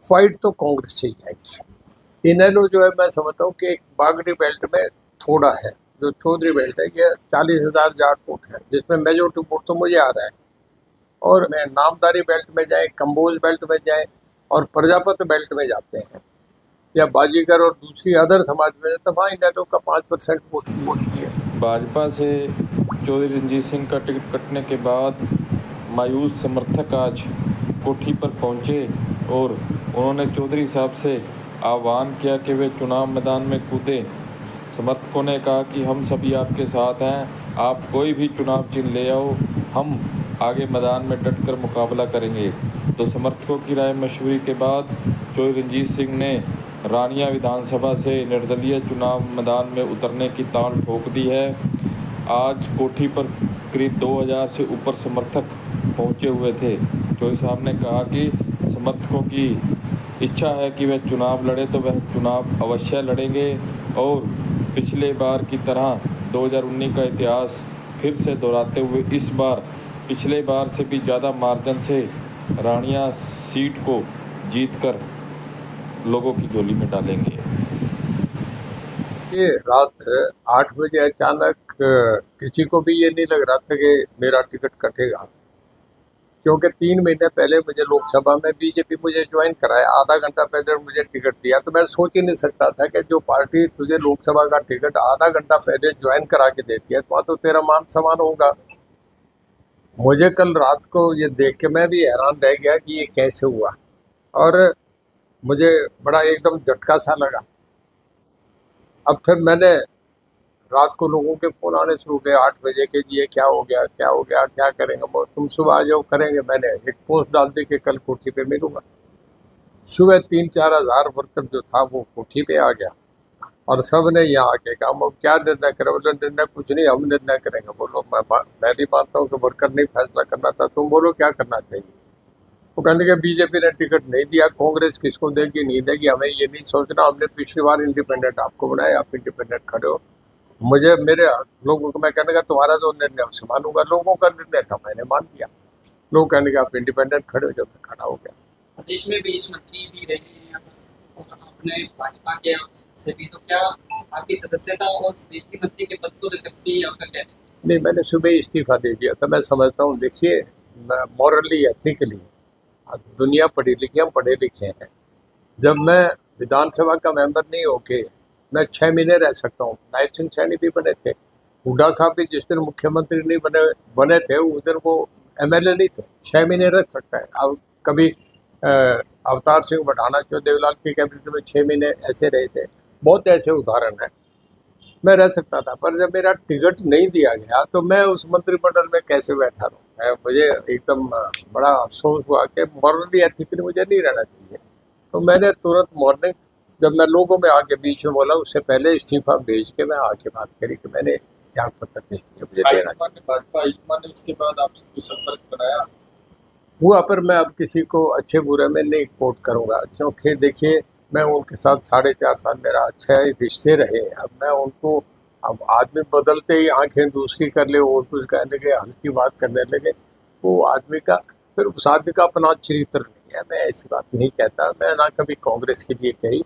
Fight तो कांग्रेस से ही आएगी। इनेलो जो है मैं समझता हूँ कि एक बागड़ी बेल्ट में थोड़ा है, जो चौधरी बेल्ट है ये 40,000 जाट वोट है, जिसमें मेजोरिटी वोट तो मुझे आ रहा है। और मैं नामदारी बेल्ट में जाए, कंबोज बेल्ट में जाए और प्रजापति बेल्ट में जाते हैं या बाजीगर और दूसरी अदर समाज में, तो वहाँ इनेलो का 5% वोट की है। भाजपा से चौधरी रणजीत सिंह का टिकट कटने के बाद मायूस समर्थक आज कोठी पर पहुंचे और उन्होंने चौधरी साहब से आह्वान किया कि वे चुनाव मैदान में कूदें। समर्थकों ने कहा कि हम सभी आपके साथ हैं, आप कोई भी चुनाव चिन्ह ले आओ, हम आगे मैदान में डटकर मुकाबला करेंगे। तो समर्थकों की राय मशवरे के बाद चौधरी रणजीत सिंह ने रानिया विधानसभा से निर्दलीय चुनाव मैदान में उतरने की ताल ठोक दी है। आज कोठी पर करीब 2000 से ऊपर समर्थक पहुंचे हुए थे। चौधरी साहब ने कहा कि समर्थकों की इच्छा है कि वह चुनाव लड़े तो वह चुनाव अवश्य लड़ेंगे और पिछले बार की तरह 2019 का इतिहास फिर से दोहराते हुए इस बार पिछले बार से भी ज़्यादा मार्जिन से रानिया सीट को जीतकर लोगों की झोली में डालेंगे। ये रात 8 बजे अचानक किसी को भी ये नहीं लग रहा था कि मेरा टिकट कटेगा, क्योंकि 3 महीने पहले मुझे लोकसभा में बीजेपी मुझे ज्वाइन कराया, आधा घंटा पहले मुझे टिकट दिया। तो मैं सोच ही नहीं सकता था कि जो पार्टी तुझे लोकसभा का टिकट आधा घंटा पहले ज्वाइन करा के देती है तो वहाँ तो तेरा मान सम्मान होगा। मुझे कल रात को ये देख के मैं भी हैरान रह गया कि ये कैसे हुआ, और मुझे बड़ा एकदम झटका सा लगा। अब फिर मैंने रात को लोगों के फ़ोन आने शुरू हुए 8 बजे के, ये क्या हो गया, क्या हो गया, क्या करेंगे? वो तुम सुबह आ जाओ, करेंगे। मैंने एक पोस्ट डाल दी कि कल कोठी पे मिलूंगा। सुबह 3-4 हज़ार वर्कर जो था वो कोठी पे आ गया और सब ने यहाँ आके कहा हम क्या निर्णय करें? बोले निर्णय कुछ नहीं, हम निर्णय करेंगे। बोलो मैं भी मानता हूँ कि वर्कर नहीं फैसला करना था, तुम बोलो क्या करना चाहिए। वो कहने के बीजेपी ने टिकट नहीं दिया, कांग्रेस किसको देगी नहीं देगी, हमें ये नहीं सोचना, हमने पिछली बार इंडिपेंडेंट आपको बनाया, आप इंडिपेंडेंट खड़े हो। मुझे मेरे लोगों को मैं कहने का तुम्हारा जो निर्णय उसे मानूंगा, लोगों का निर्णय था मैंने मान लिया। लोग कहने का आप इंडिपेंडेंट खड़े हो, जब मैं खड़ा हो गया। प्रदेश में भी मंत्री भी रहे हैं और अपने भाजपा के से भी, तो क्या आपकी सदस्यता और बिजली मंत्री के पद को लेकर भी आपका क्या है? नहीं, मैंने सुबह ही इस्तीफा दे दिया था। मैं समझता हूँ, देखिए मॉरली एथिकली दुनिया पढ़ी लिखी, हम पढ़े लिखे हैं। जब मैं विधानसभा का मेंबर नहीं होके मैं 6 महीने रह सकता हूँ। नायब सिंह सैनी भी बने थे, हुड्डा साहब भी जिस दिन मुख्यमंत्री नहीं बने थे उस दिन वो एमएलए नहीं थे, 6 महीने रह सकता है। अब कभी अवतार सिंह बढ़ाना जो देवलाल की कैबिनेट में 6 महीने ऐसे रहे थे, बहुत ऐसे उदाहरण हैं। मैं रह सकता था, पर जब मेरा टिकट नहीं दिया गया तो मैं उस मंत्रिमंडल में कैसे बैठा रहूँ? मुझे एकदम बड़ा अफसोस हुआ कि मॉरली एथिकली मुझे नहीं रहना चाहिए। तो मैंने तुरंत मॉर्निंग जब मैं लोगों में आके बीच में बोला, उससे पहले इस्तीफा भेज के मैं आके बात करी कि मैंने त्याग पत्र दे दिया, मुझे देना भाजपा ने उसके बाद आपसे कोई संपर्क बनाया हुआ। पर मैं अब किसी को अच्छे बुरे में नहीं कोट करूँगा, क्योंकि देखिए मैं उनके साथ 4.5 साल मेरा अच्छा रिश्ते रहे। अब मैं उनको, अब आदमी बदलते ही आंखें दूसरी कर ले और कुछ कहने के हल्की बात करने लगे, वो आदमी का फिर उस आदमी का अपना चरित्र नहीं है। मैं ऐसी बात नहीं कहता, मैं ना कभी कांग्रेस के लिए कही।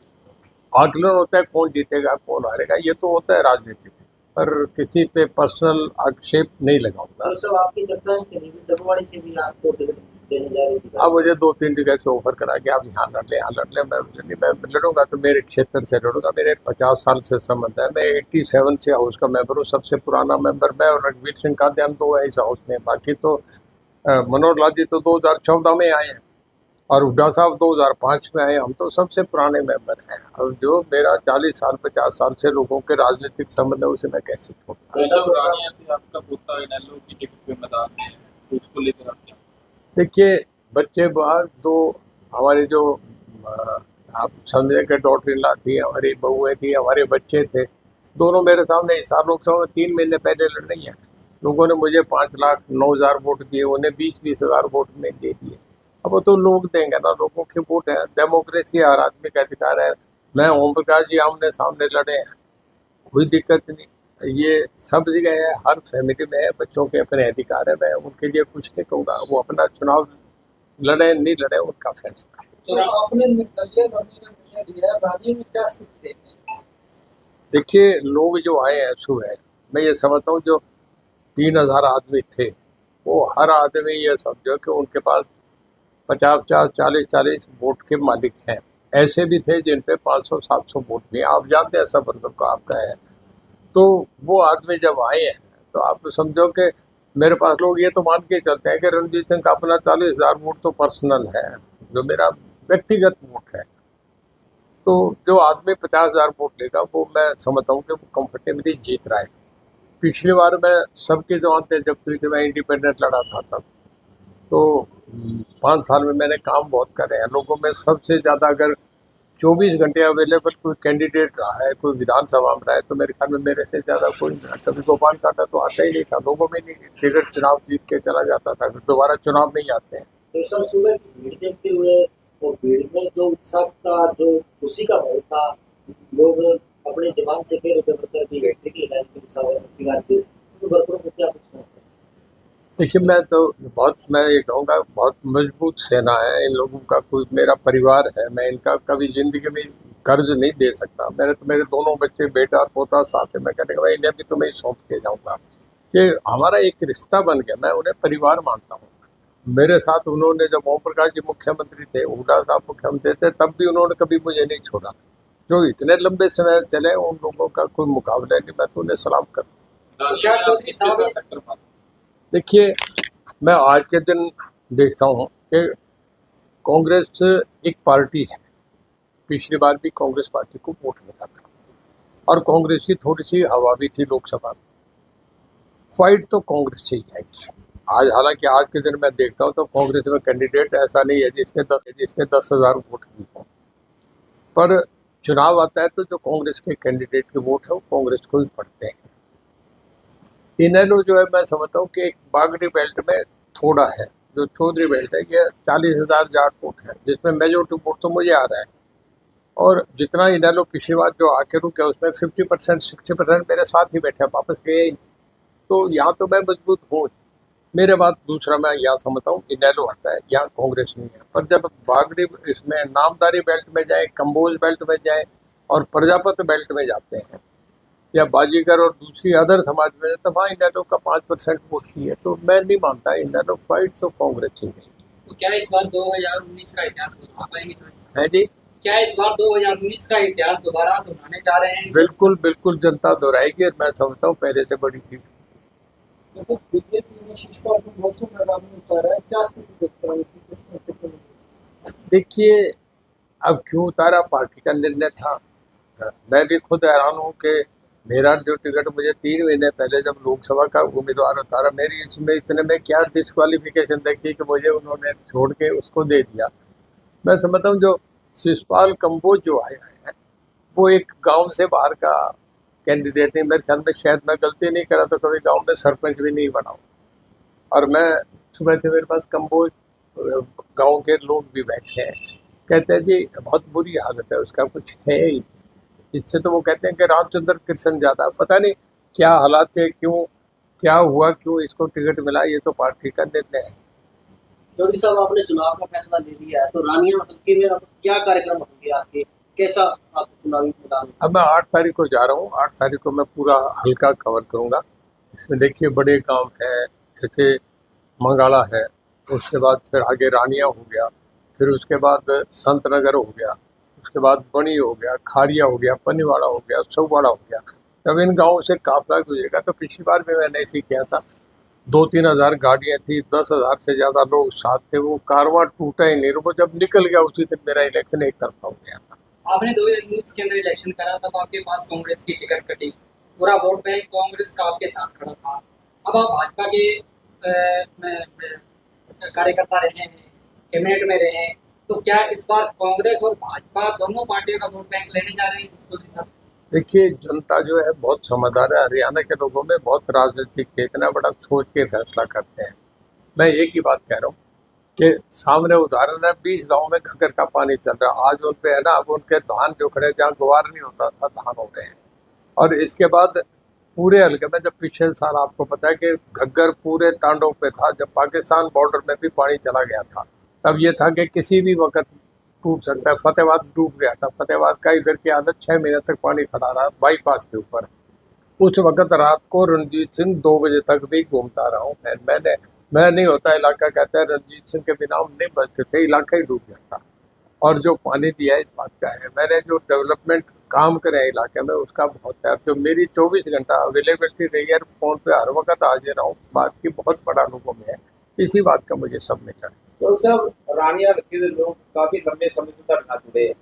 आकलन होता है कौन जीतेगा कौन हारेगा, ये तो होता है राजनीतिक, पर किसी पे पर्सनल आक्षेप नहीं लगाऊंगा। तो सब आपकी चर्चाएं चली, डबवाड़ी से भी आपको टिकट देने जा रही थी। अब मुझे 2-3 जगह से ऑफर करा कि आप यहाँ लड़ लें, यहाँ लड़ लें। मैं लड़ूंगा तो मेरे क्षेत्र से लड़ूंगा, मेरे 50 साल से संबंध है। मैं 87 से हाउस का मेंबर हूँ, सबसे पुराना मेंबर मैं और रघुवीर सिंह कांते, हम 2 हैं इस हाउस में। बाकी तो मनोहर लाल जी तो 2014 में आए हैं और हुड्डा साहब 2005 में आए। हम तो सबसे पुराने मेंबर हैं। अब जो मेरा 40 साल 50 साल से लोगों के राजनीतिक संबंध है उसे मैं कैसे छोड़ूंगा? देखिए बच्चे बाहर, तो हमारे जो आप समझे कि डॉटर इन लॉ थी, हमारी बहुएँ थी, हमारे बच्चे थे, दोनों मेरे सामने इस साल लोकसभा में 3 महीने पहले लड़ रही हैं। लोगों ने मुझे 5,09,000 वोट दिए, उन्हें 20-20 हज़ार वोट में दे दिए। अब वो तो लोग देंगे ना, लोगों के वोट है, डेमोक्रेसी हर आदमी का अधिकार है। मैं ओम प्रकाश जी आमने सामने लड़े हैं, कोई दिक्कत नहीं। ये सब जगह है, हर फैमिली में है, बच्चों के अपने अधिकार है। मैं उनके लिए कुछ नहीं कहूँगा, वो अपना चुनाव लड़े नहीं लड़े उनका फैसला है। तो आपने दलिया भरने का निर्णय लिया, राज्य में क्या स्थिति है? देखिए, लोग जो आए हैं सुबह, मैं ये समझता हूँ जो 3,000 आदमी थे, वो हर आदमी ये समझो कि उनके पास 50-50, 40-40 वोट के मालिक हैं। ऐसे भी थे जिन पे 500-700 वोट भी हैं। आप जानते हैं सब वर्ग को आपका है। तो वो आदमी जब आए हैं तो आप समझो कि मेरे पास लोग ये तो मान के चलते हैं कि रणजीत सिंह का अपना 40,000 वोट तो पर्सनल है, जो मेरा व्यक्तिगत वोट है। तो जो आदमी 50,000 वोट लेगा वो मैं समझता हूँ कि वो कंफर्टेबली जीत रहा है। पिछली बार मैं सबके जमानते जब हुई थी, मैं इंडिपेंडेंट लड़ा था तब, तो 5 साल में मैंने काम बहुत करे हैं लोगों में। सबसे ज़्यादा अगर 24 घंटे अवेलेबल कोई कैंडिडेट रहा है, कोई विधानसभा में रहा है, तो मेरे ख्याल में मेरे से ज़्यादा कोई नहीं रहा। कभी गोपाल कांटा तो आता ही नहीं था, लोगों में नहीं, टिकट चुनाव जीत के चला जाता था, फिर दोबारा चुनाव नहीं आते हैं। तो सर सुबह की भीड़ देखते हुए और भीड़ में जो उत्साह का, जो खुशी का माहौल था, लोग अपने जवान से कह रहे थे की हैट्रिक लगाएंगे तो वर्करों को क्या कुछ कहना है? देखिए, मैं ये कहूँगा बहुत मजबूत सेना है इन लोगों का। कोई मेरा परिवार है, मैं इनका कभी जिंदगी में कर्ज नहीं दे सकता। मेरे दोनों बच्चे, बेटा और पोता साथ है। मैं कहने का भाई इन्हें भी तो मैं सौंप के जाऊँगा कि हमारा एक रिश्ता बन गया। मैं उन्हें परिवार मानता हूँ। मेरे साथ उन्होंने, जब ओम प्रकाश जी मुख्यमंत्री थे, हुड्डा साहब मुख्यमंत्री थे, तब भी उन्होंने कभी मुझे नहीं छोड़ा। जो इतने लंबे समय चले, उन लोगों का कोई मुकाबला नहीं। मैं तो उन्हें सलाम करता हूँ। क्या चौधरी साहब, देखिए, मैं आज के दिन देखता हूँ कि कांग्रेस एक पार्टी है। पिछली बार भी कांग्रेस पार्टी को वोट मिला था और कांग्रेस की थोड़ी सी हवा भी थी लोकसभा में। फाइट तो कांग्रेस से ही है आज। हालांकि आज के दिन मैं देखता हूँ तो कांग्रेस में कैंडिडेट ऐसा नहीं है जिसके 10,000 वोट भी हों, पर चुनाव आता है तो जो कांग्रेस के कैंडिडेट के वोट है वो कांग्रेस को ही पड़ते हैं। इनेलो जो है, मैं समझता हूँ कि एक बागड़ी बेल्ट में थोड़ा है। जो चौधरी बेल्ट है, ये 40,000 जाट वोट है, जिसमें मेजोरिटी वोट तो मुझे आ रहा है। और जितना इनेलो पिछली बार जो आके रुके, उसमें 50%, 60% मेरे साथ ही बैठे, वापस गए ही नहीं। तो यहाँ तो मैं मजबूत हूँ। मेरे बाद दूसरा मैं यहाँ समझता हूँ इनेलो आता है, यहाँ कांग्रेस नहीं है। पर जब बागड़ी इसमें नामदारी बेल्ट में जाए, कंबोज बेल्ट में जाए और प्रजापत बेल्ट में जाते हैं, या बाजीगर और दूसरी अदर समाज में, तब वहाँ इनेलो का 5% वोट ही है। तो मैं नहीं मानता इनेलो फाइट तो कांग्रेस ही नहीं तो क्या इस बार 2019 का इतिहास दोहरा पाएंगे? है जी। क्या इस बार 2019 का इतिहास दोबारा दोहराने जा रहे हैं? बिल्कुल बिल्कुल, जनता दोहराएगी और मैं समझता हूँ पहले से बड़ी लीड। देखो बीजेपी ने शीर्ष पर अपने बहुत मैदान में उतारा है, क्या स्थिति देखते हैं कि किस नेतृत्व में? देखिए, अब क्यों उतारा, पार्टी का निर्णय था। मैं भी खुद हैरान हूँ कि मेरा जो टिकट मुझे 3 महीने पहले जब लोकसभा का उम्मीदवार उतारा, मेरी इसमें इतने में क्या डिस्क्वालिफिकेशन देखी कि मुझे उन्होंने छोड़ के उसको दे दिया। मैं समझता हूँ जो शिषपाल कंबोज जो आया है, वो एक गांव से बाहर का कैंडिडेट नहीं। मेरे ख्याल में, शायद मैं गलती नहीं करा तो कभी गांव में सरपंच भी नहीं बना हूँ। और मैं सुबह से, मेरे पास कंबोज गांव के लोग भी बैठे हैं, कहते हैं जी बहुत बुरी हालत है, उसका कुछ है ही। इससे तो वो कहते हैं कि रामचंद्र कृष्ण ज़्यादा, पता नहीं क्या हालात थे, क्यों क्या हुआ, क्यों इसको टिकट मिला, ये तो पार्टी का निर्णय है। चौधरी साहब, आपने चुनाव का फैसला ले लिया है, तो रानिया हल्के में अब क्या कार्यक्रम होंगे आपके, कैसा आप चुनावी मैदान? अब मैं 8 तारीख को जा रहा हूँ। 8 तारीख को मैं पूरा हल्का कवर करूँगा। इसमें देखिए बड़े गांव है, जैसे मंगाला है, उसके बाद फिर आगे रानिया हो गया, फिर उसके बाद संत नगर हो गया, उसके बाद बनी हो गया, खारिया हो गया, पनीवाड़ा हो गया, सौवाड़ा हो गया। जब इन गाँवों से काफिला गुजरेगा, तो पिछली बार भी मैंने ऐसे ही किया था। 2-3 हज़ार गाड़ियाँ थी, 10,000 से ज़्यादा लोग साथ थे। वो कारवां टूटा ही नहीं, वो जब निकल गया उसी दिन मेरा इलेक्शन एक तरफा हो गया था। आपने 2019 के अंदर इलेक्शन करा, तब आपके पास कांग्रेस की टिकट कटी, पूरा वोट बैंक कांग्रेस का आपके साथ खड़ा था। अब आप भाजपा के कार्यकर्ता रहे हैं, कैबिनेट में रहे हैं, तो क्या इस बार कांग्रेस और भाजपा दोनों पार्टियों का वोट बैंक लेने जा रहे हैं चौधरी साहब? देखिए, जनता जो है बहुत समझदार है। हरियाणा के लोगों में बहुत राजनीतिक चेतना, बड़ा सोच के फैसला करते हैं। मैं एक ही बात कह रहा हूँ कि सामने उदाहरण है, 20 गाँव में घग्गर का पानी चल रहा है। आज उन पे है ना, अब उनके धान जो खड़े, जहाँ गुवार नहीं होता था, धान हो गए हैं। और इसके बाद पूरे हल्के में, जब पिछले साल आपको पता है कि घग्गर पूरे तांडव पे था, जब पाकिस्तान बॉर्डर में भी पानी चला गया था, तब ये था कि किसी भी वक्त डूब सकता है। फतेहाबाद डूब गया था। फतेहाबाद का इधर की हालत 6 महीने तक पानी खड़ा रहा बाईपास के ऊपर। उस वक्त रात को रणजीत सिंह 2 बजे तक भी घूमता रहा हूँ। मैं नहीं होता इलाका, कहता है रणजीत सिंह के बिना हम नहीं बचते थे, इलाका ही डूब गया था। और जो पानी दिया है इस बात का है, मैंने जो डेवलपमेंट काम करे हैं इलाके में उसका बहुत है। जो मेरी 24 घंटा अवेलेबिलिटी रही है, फोन पे हर वक्त हाजिर रहा हूँ, बात की बहुत बड़ा अनुभव है। इसी बात का मुझे सब मिला। तो सब ਰਾਣੀਆਂ ਹਲਕੇ ਦੇ ਲੋਕ ਕਾਫੀ ਲੰਬੇ ਸਮੇਂ ਤੋਂ ਤੁਹਾਡੇ ਨਾਲ ਜੁੜੇ ਆ।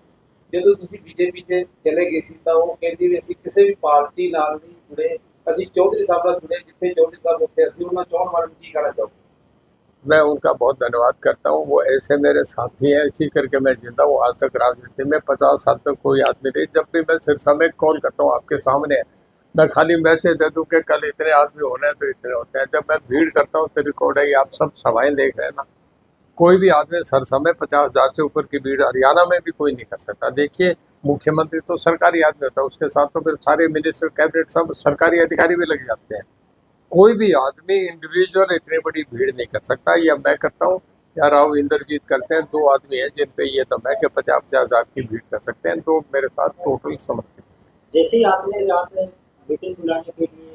ਜਦੋਂ ਤੁਸੀਂ ਬੀਜੇਪੀ 'ਚ ਚਲੇ ਗਏ ਸੀ ਤਾਂ ਉਹ ਕਹਿੰਦੀ ਵੀ ਅਸੀਂ ਕਿਸੇ ਵੀ ਪਾਰਟੀ ਨਾਲ ਨਹੀਂ ਜੁੜੇ, ਅਸੀਂ ਚੌਧਰੀ ਸਾਹਿਬ ਨਾਲ जुड़े, जिथे चौधरी साहब उत्थे ਅਸੀਂ ਉਹਨਾਂ ਚੋਣ ਬਾਰੇ ਕੀ ਕਹਿਣਾ ਚਾਹੋਗੇ? मैं उनका बहुत धन्यवाद करता हूँ। वो ऐसे मेरे साथी हैं, इसी करके मैं जिंदा हूँ आज तक राजनीति में। 50 साल तक कोई आदमी नहीं, जब भी मैं सिरसा में कॉल करता हूँ आपके सामने, मैं खाली मैसेज दे दूँ कि कल इतने आदमी होने हैं तो इतने होते हैं। जब मैं भीड़ करता हूँ तो रिकॉर्ड है, आप सब सभाएं देख रहे हैं ना। कोई भी आदमी सिरसा में 50,000 से ऊपर की भीड़ हरियाणा में भी कोई नहीं कर सकता। देखिए, मुख्यमंत्री तो सरकारी आदमी होता है, उसके साथ तो फिर सारे मिनिस्टर, कैबिनेट, सब सरकारी अधिकारी भी लग जाते हैं। कोई भी आदमी इंडिविजुअल इतनी बड़ी भीड़ नहीं कर सकता। या मैं करता हूँ या राव इंद्रजीत करते हैं। 2 आदमी हैं जिन पे ये दम है कि 50,000 की भीड़ कर सकते हैं। 2 मेरे साथ टोटल समर्पित। जैसे ही आपने रात मीटिंग बुलाने के लिए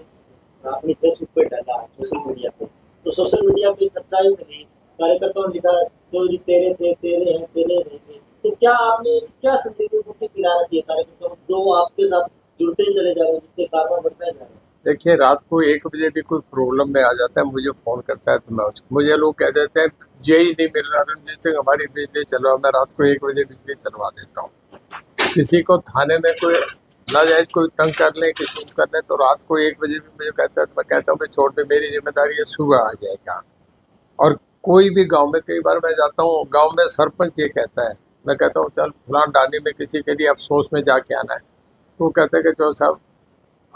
अपनी फेसबुक पे डाला सोशल मीडिया पे, तो सोशल मीडिया पे चर्चा ही सभी कार्यकर्ताओं ने लिखा चौधरी तेरे थे, तेरे हैं, तेरे रहेंगे। तो क्या आपने क्या संदेश को पिला रखी है कार्यकर्ताओं, जो आपके साथ जुड़ते चले जा रहे हैं, जितने कारवा बढ़ता जा रहा है? देखिए, रात को 1 बजे भी कोई प्रॉब्लम में आ जाता है, मुझे फ़ोन करता है तो मैं उसको, मुझे लोग कह देते हैं यही नहीं मिल रहा रणजीत सिंह, हमारी बिजली चलवा। मैं रात को 1 बजे बिजली चलवा देता हूँ। किसी को थाने में कोई नाजायज कोई तंग कर ले, किसी को कर ले, तो रात को 1 बजे भी मुझे कहता है तो मैं कहता हूँ मैं छोड़ दे, मेरी जिम्मेदारी है, सुबह आ जाएगा। और कोई भी गांव में, कई बार मैं जाता हूँ गांव में, सरपंच ये कहता है, मैं कहता हूँ चल फलान डाली में किसी के लिए अफसोस में जाके आना है, तो कहते हैं कि चलो साहब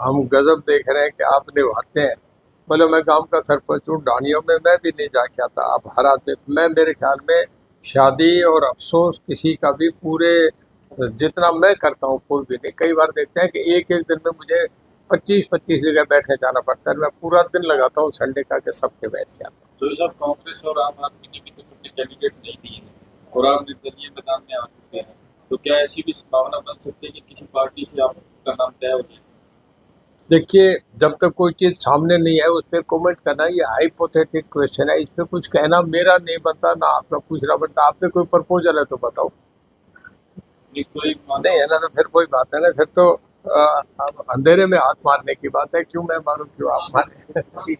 हम गजब देख रहे हैं कि आप निभाते हैं। बोले मैं गांव का सरपंच हूँ, डानियों में मैं भी नहीं जाके आता। आप हर आदमी, मैं मेरे ख्याल में शादी और अफसोस किसी का भी पूरे जितना मैं करता हूँ कोई भी नहीं। कई बार देखते हैं कि एक दिन में मुझे 25-25 जगह बैठने जाना पड़ता है। मैं पूरा दिन लगाता हूँ संडे का कि सबके बैठ जाता हूँ। तो सब कांग्रेस और आम आदमी ने भी तो अपने कैंडिडेट नहीं दिए हैं और आप निर्दलीय मैदान में आ चुके हैं, तो क्या ऐसी भी संभावना बन सकती है कि किसी पार्टी से आपका नाम तय हो जाए? देखिए, जब तक कोई चीज़ सामने नहीं है उस पर कमेंट करना ये हाइपोथेटिक क्वेश्चन है। इस पर कुछ कहना मेरा नहीं बनता, ना आपका पूछना बनता। आप पे कोई प्रपोजल है तो बताओ। कोई नहीं है ना तो फिर कोई बात है ना, फिर तो अब अंधेरे में हाथ मारने की बात है। क्यों मैं मारूं, क्यों आप मारें?